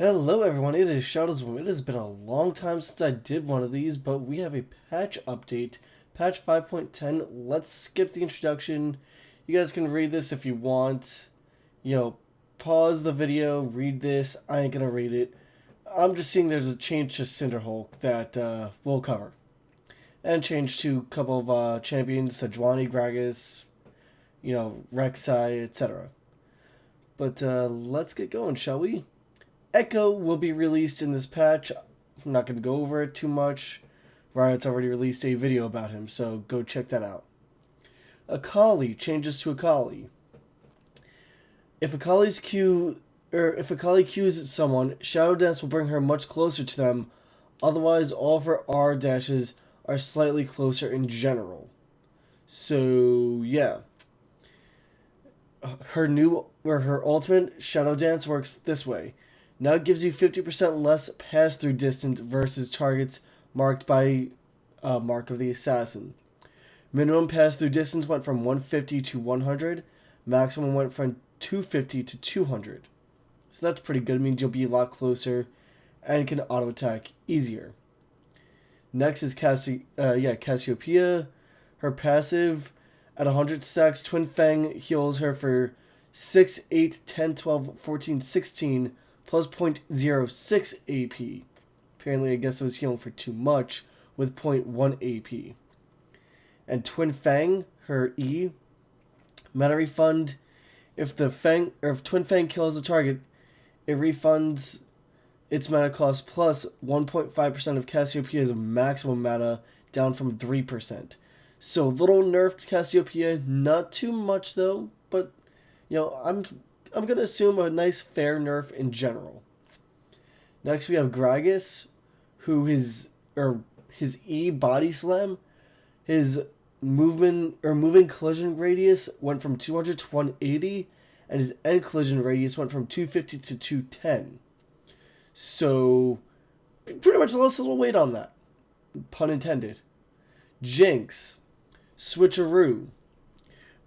Hello everyone, it is Shadows. It has been a long time since I did one of these, but we have a patch update, patch 5.10. Let's skip the introduction. You guys can read this if you want. Pause the video, read this. I ain't gonna read it. I'm just seeing there's a change to Cinderhulk that we'll cover. And change to a couple of champions, Sejuani, Gragas, Rek'Sai, etc. But let's get going, shall we? Echo will be released in this patch. I'm not going to go over it too much. Riot's already released a video about him, so go check that out. Akali changes to Akali. If Akali's if Akali cues someone, Shadow Dance will bring her much closer to them. Otherwise, all of her R dashes are slightly closer in general. So yeah. Her ultimate Shadow Dance works this way. Now it gives you 50% less pass-through distance versus targets marked by Mark of the Assassin. Minimum pass-through distance went from 150 to 100. Maximum went from 250 to 200. So that's pretty good. It means you'll be a lot closer and can auto-attack easier. Next is Cassiopeia. Her passive at 100 stacks, Twin Fang heals her for 6, 8, 10, 12, 14, 16... plus 0.06 AP. Apparently, I guess it was healing for too much with 0.1 AP. And Twin Fang, her E, mana refund. If Twin Fang kills the target, it refunds its mana cost plus 1.5% of Cassiopeia's maximum mana, down from 3%. So little nerfed Cassiopeia, not too much though, but I'm going to assume a nice fair nerf in general. Next we have Gragas, who his E body slam, his moving collision radius went from 200 to 180, and his end collision radius went from 250 to 210. So pretty much lost a little weight on that. Pun intended. Jinx, switcheroo.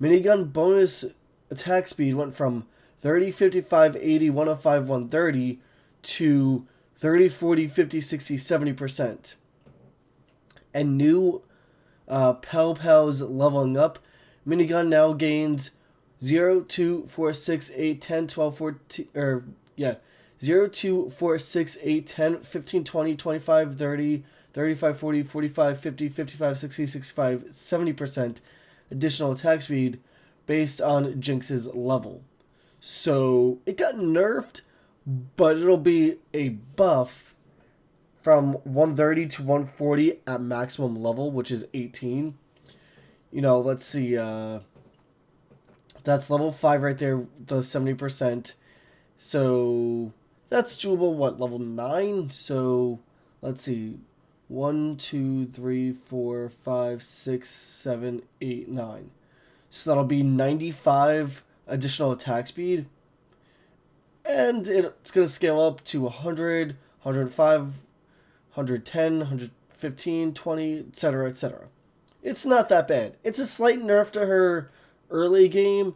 Minigun bonus attack speed went from 30, 55, 80, 105, 130 to 30, 40, 50, 60, 70%. And new Pals leveling up. Minigun now gains 0, 2, 4, 6, 8, 10, 12, 14, 0, 2, 4, 6, 8, 10, 15, 20, 25, 30, 35, 40, 45, 50, 55, 60, 65, 70% additional attack speed based on Jinx's level. So it got nerfed, but it'll be a buff from 130 to 140 at maximum level, which is 18. Let's see. That's level 5 right there, the 70%. So that's doable, level 9? So let's see. 1, 2, 3, 4, 5, 6, 7, 8, 9. So that'll be 95 additional attack speed, and it's going to scale up to 100, 105, 110, 115, 20, etc., etc. It's not that bad. It's a slight nerf to her early game,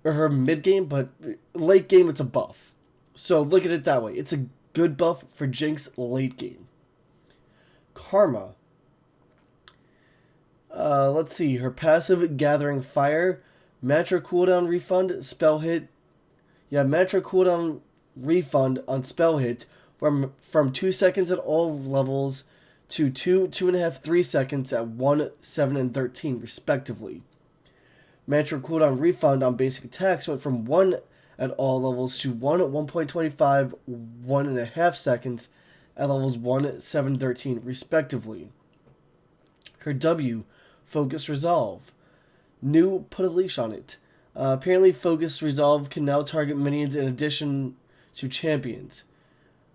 or her mid game, but late game it's a buff. So look at it that way. It's a good buff for Jinx late game. Karma. Let's see. Her passive, Gathering Fire. Mantra cooldown refund, spell hit. Mantra cooldown refund on spell hit from 2 seconds at all levels to 2, 2.5, 3 seconds at 1, 7, and 13, respectively. Mantra cooldown refund on basic attacks went from 1 at all levels to 1 at 1.25, 1.5 seconds at levels 1, 7, 13, respectively. Her W, Focus Resolve. New, put a leash on it. Apparently, Focus Resolve can now target minions in addition to champions.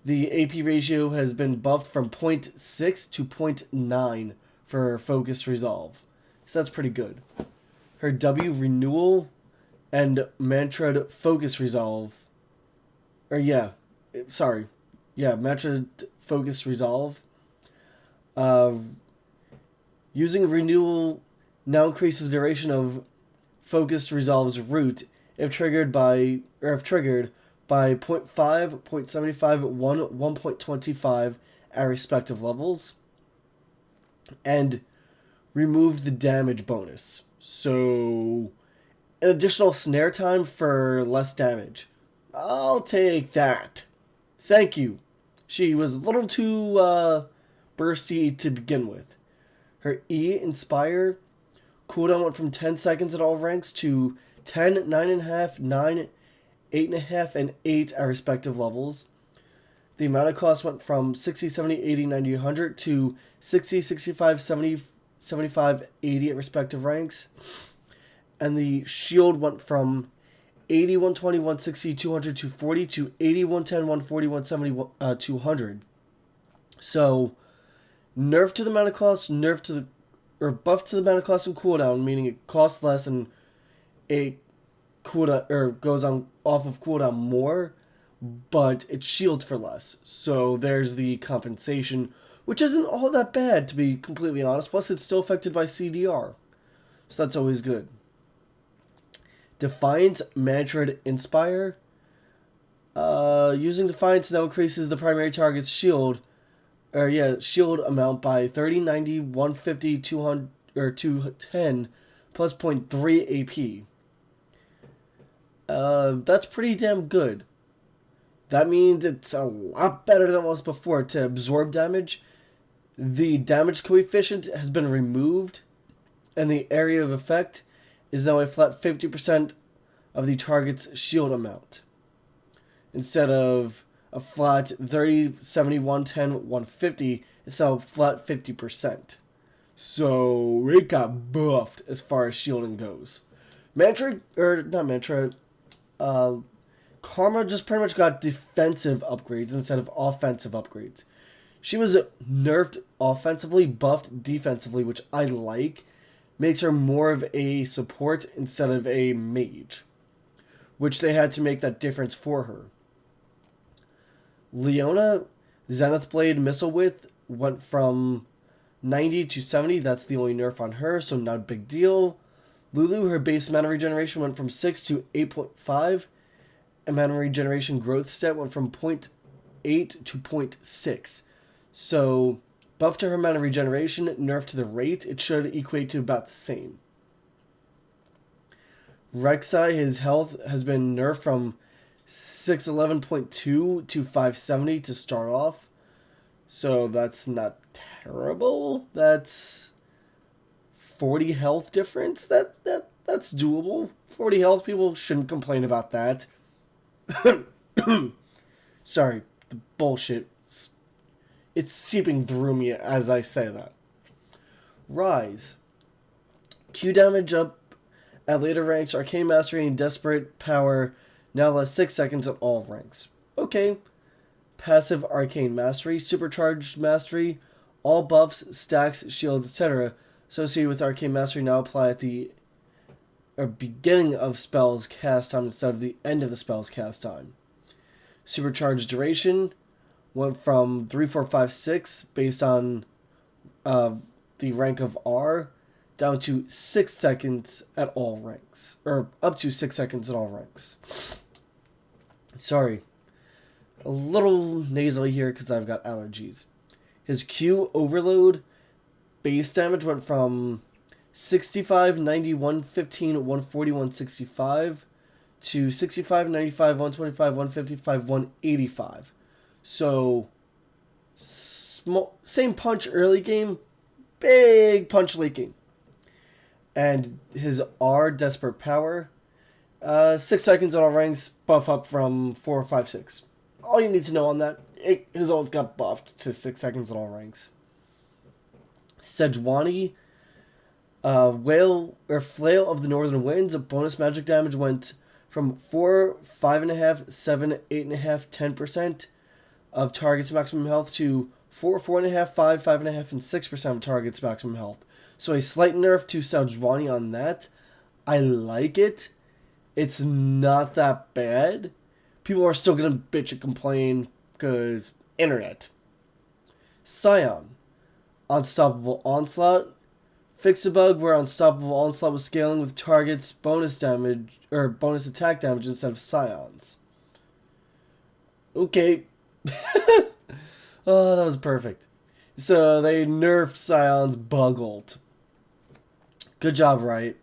The AP ratio has been buffed from 0.6 to 0.9 for Focus Resolve. So that's pretty good. Her W, Renewal, and Mantra Focus Resolve. Mantra Focus Resolve. Using Renewal now increases the duration of Focused Resolve's root if triggered by 0.5, 0.75, 1, 1.25 at respective levels, and removed the damage bonus. So, an additional snare time for less damage. I'll take that. Thank you. She was a little too bursty to begin with. Her E, Inspire, cooldown went from 10 seconds at all ranks to 10, 9.5, 9, 8.5, and 8 at respective levels. The amount of cost went from 60, 70, 80, 90, 100 to 60, 65, 70, 75, 80 at respective ranks. And the shield went from 80, 120, 160, 200, 240 to 80, 110, 140, 170, 200. So, nerf to the mana cost, buff to the mana cost and cooldown, meaning it costs less and it goes on off of cooldown more, but it shields for less. So there's the compensation, which isn't all that bad, to be completely honest. Plus, it's still affected by CDR, so that's always good. Defiance, Mantrid, Inspire. Using Defiance now increases the primary target's shield amount by 30, 90, 150, 200, or 210, plus 0.3 AP. That's pretty damn good. That means it's a lot better than it was before. To absorb damage, the damage coefficient has been removed, and the area of effect is now a flat 50% of the target's shield amount, instead of a flat 30, 70, 110, 150, it's now flat 50%. So it got buffed as far as shielding goes. Karma just pretty much got defensive upgrades instead of offensive upgrades. She was nerfed offensively, buffed defensively, which I like. Makes her more of a support instead of a mage, which they had to make that difference for her. Leona, Zenith Blade Missile Width went from 90 to 70. That's the only nerf on her, so not a big deal. Lulu, her base mana regeneration went from 6 to 8.5. And mana regeneration growth stat went from 0.8 to 0.6. So, buff to her mana regeneration, nerf to the rate, it should equate to about the same. Rek'Sai, his health has been nerfed from 611.2 to 570 to start off. So that's not terrible. That's 40 health difference. That's doable. 40 health, people shouldn't complain about that. Sorry, the bullshit. It's seeping through me as I say that. Rise. Q damage up at later ranks. Arcane Mastery and Desperate Power now lasts 6 seconds at all ranks. Okay. Passive Arcane Mastery. Supercharged Mastery. All buffs, stacks, shields, etc. associated with Arcane Mastery now apply at the beginning of spells cast time instead of the end of the spell's cast time. Supercharged duration went from 3, 4, 5, 6 based on the rank of R down to 6 seconds at all ranks. Or up to 6 seconds at all ranks. Sorry. A little nasally here because I've got allergies. His Q Overload base damage went from 65, 90, 115, 140, 165 to 65, 95, 125, 155, 185. So, same punch early game, big punch late game. And his R, Desperate Power, 6 seconds on all ranks, buff up from 4, 5, 6. All you need to know on that, his ult got buffed to 6 seconds on all ranks. Sejuani, Flail of the Northern Winds, bonus magic damage went from 4, 5.5, 7, 8.5, 10% of target's maximum health to 4, 4.5, 5, 5.5, and 6% of target's maximum health. So a slight nerf to Sejuani on that. I like it. It's not that bad. People are still going to bitch and complain because internet. Scion, Unstoppable Onslaught. Fix a bug where Unstoppable Onslaught was scaling with targets bonus damage or bonus attack damage instead of Scions. Okay. Oh, that was perfect. So they nerfed Scion's bug ult. Good job, right?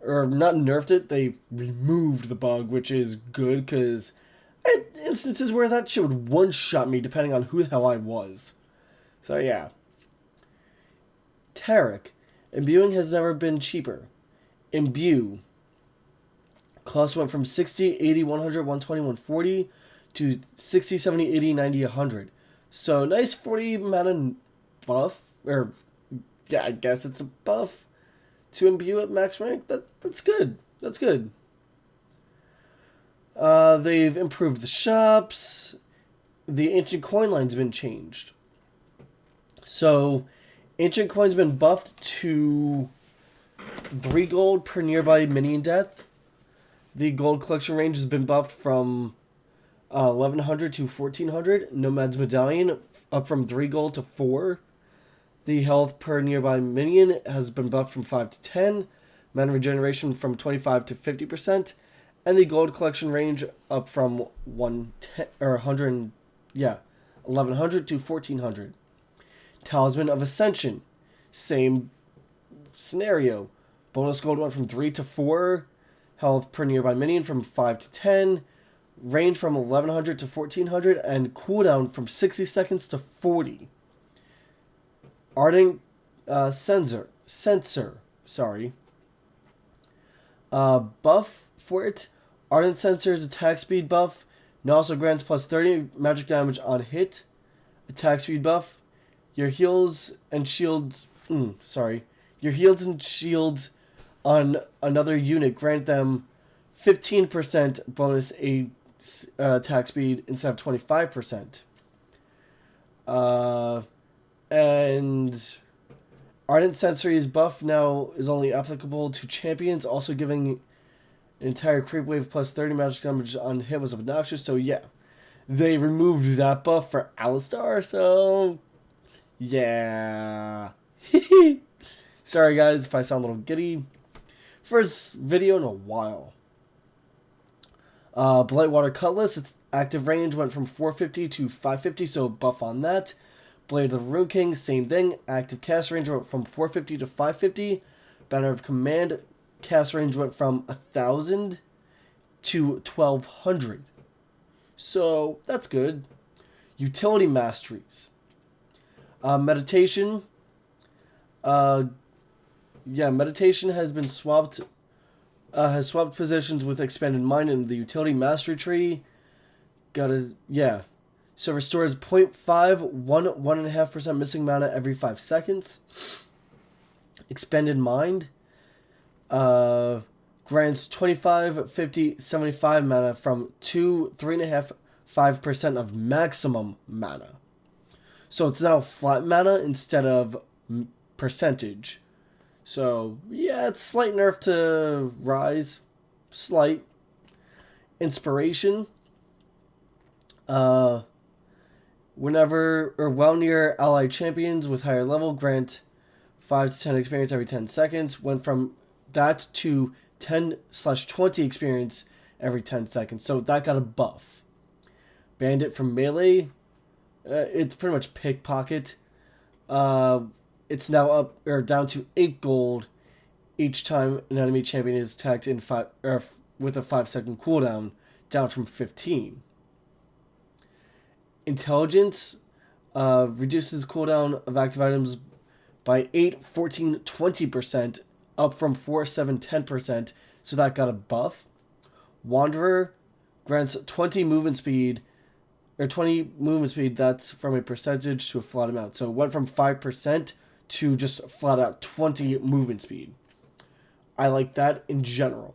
Or not nerfed it, they removed the bug, which is good because I had instances where that shit would one-shot me depending on who the hell I was. So yeah. Tarek. Imbuing has never been cheaper. Imbue. Cost went from 60, 80, 100, 120, 140 to 60, 70, 80, 90, 100. So nice 40 mana buff. Or, yeah, I guess it's a buff to imbue at max rank. That's good. That's good. They've improved the shops. The ancient coin line's been changed. So, ancient coin's been buffed to 3 gold per nearby minion death. The gold collection range has been buffed from 1100 to 1400. Nomad's medallion up from 3 gold to 4. The health per nearby minion has been buffed from 5 to 10. Mana regeneration from 25 to 50%. And the gold collection range up from 1100 to 1400. Talisman of Ascension. Same scenario. Bonus gold went from 3 to 4. Health per nearby minion from 5 to 10. Range from 1100 to 1400. And cooldown from 60 seconds to 40. Ardent Sensor. Buff for it. Ardent Sensor's attack speed buff. Now also grants plus 30 magic damage on hit. Attack speed buff. Your heals and shields. Your heals and shields on another unit grant them 15% bonus attack speed instead of 25%. And Ardent Sensory's buff now is only applicable to champions, also giving an entire creep wave plus 30 magic damage on hit was obnoxious. So yeah, they removed that buff for Alistar, so yeah. Sorry guys if I sound a little giddy. First video in a while. Blightwater Cutlass, its active range went from 450 to 550, so buff on that. Blade of the Rune King, same thing. Active cast range went from 450 to 550. Banner of Command, cast range went from 1,000 to 1,200. So, that's good. Utility Masteries. Meditation. Meditation has been swapped positions with Expanded Mind in the Utility Mastery tree. So restores 0.5, 1.5% missing mana every 5 seconds. Expanded Mind. Grants 25, 50, 75 mana from 2, 3.5, 5% of maximum mana. So it's now flat mana instead of percentage. So, yeah, it's slight nerf to Rise. Slight. Inspiration. Whenever or while near allied champions with higher level, grant 5 to 10 experience every 10 seconds. Went from that to 10/20 experience every 10 seconds. So that got a buff. Bandit from melee. It's pretty much pickpocket. It's now up or down to 8 gold each time an enemy champion is attacked in with a 5-second cooldown, down from 15. Intelligence reduces cooldown of active items by 8, 14, 20%, up from 4, 7, 10%, so that got a buff. Wanderer grants 20 movement speed, that's from a percentage to a flat amount. So it went from 5% to just flat out 20 movement speed. I like that in general.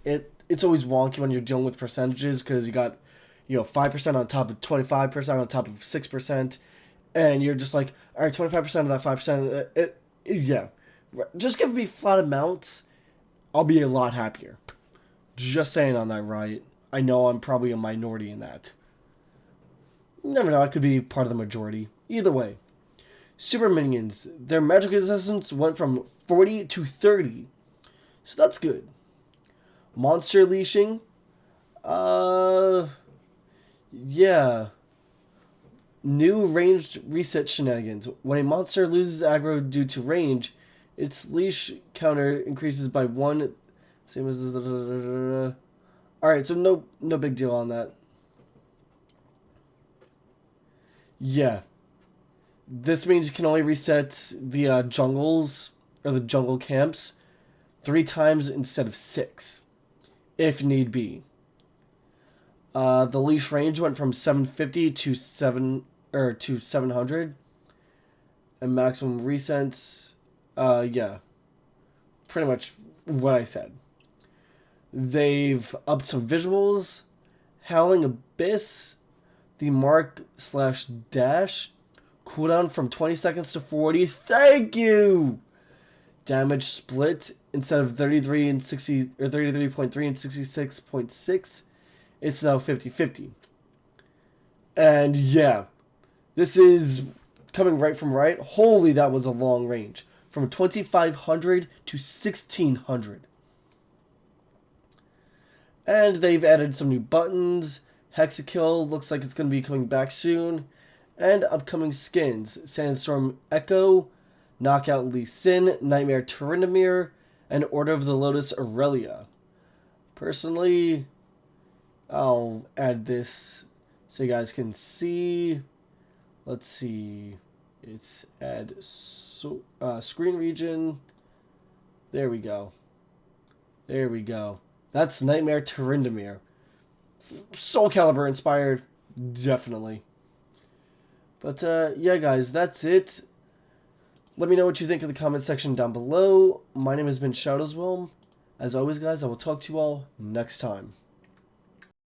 It's always wonky when you're dealing with percentages because you got 5% on top of 25% on top of 6%, and you're just like, all right, 25% of that 5%. Just give me flat amounts. I'll be a lot happier. Just saying on that, right? I know I'm probably a minority in that. Never know, I could be part of the majority. Either way. Super Minions. Their magic resistance went from 40 to 30. So that's good. Monster Leashing. yeah. New ranged reset shenanigans. When a monster loses aggro due to range, its leash counter increases by 1. Same as... Alright, so no big deal on that. Yeah. This means you can only reset the jungles, or the jungle camps, 3 times instead of 6, if need be. The leash range went from 750 to 700, and maximum resets. Yeah, pretty much what I said. They've upped some visuals. Howling Abyss, the mark/dash cooldown from 20 seconds to 40. Thank you. Damage split instead of 33 and 60 or 33.3 and 66.6. It's now 50-50. And yeah, this is coming right from right. Holy, that was a long range. From 2,500 to 1,600. And they've added some new buttons. Hexakill looks like it's going to be coming back soon. And upcoming skins. Sandstorm Echo, Knockout Lee Sin, Nightmare Tryndamere, and Order of the Lotus Aurelia. Personally, I'll add this so you guys can see. Let's see. It's add screen region. There we go. There we go. That's Nightmare Tryndamere. Soul Calibur inspired. Definitely. But yeah, guys, that's it. Let me know what you think in the comment section down below. My name has been Shadowswilm. As always, guys, I will talk to you all next time.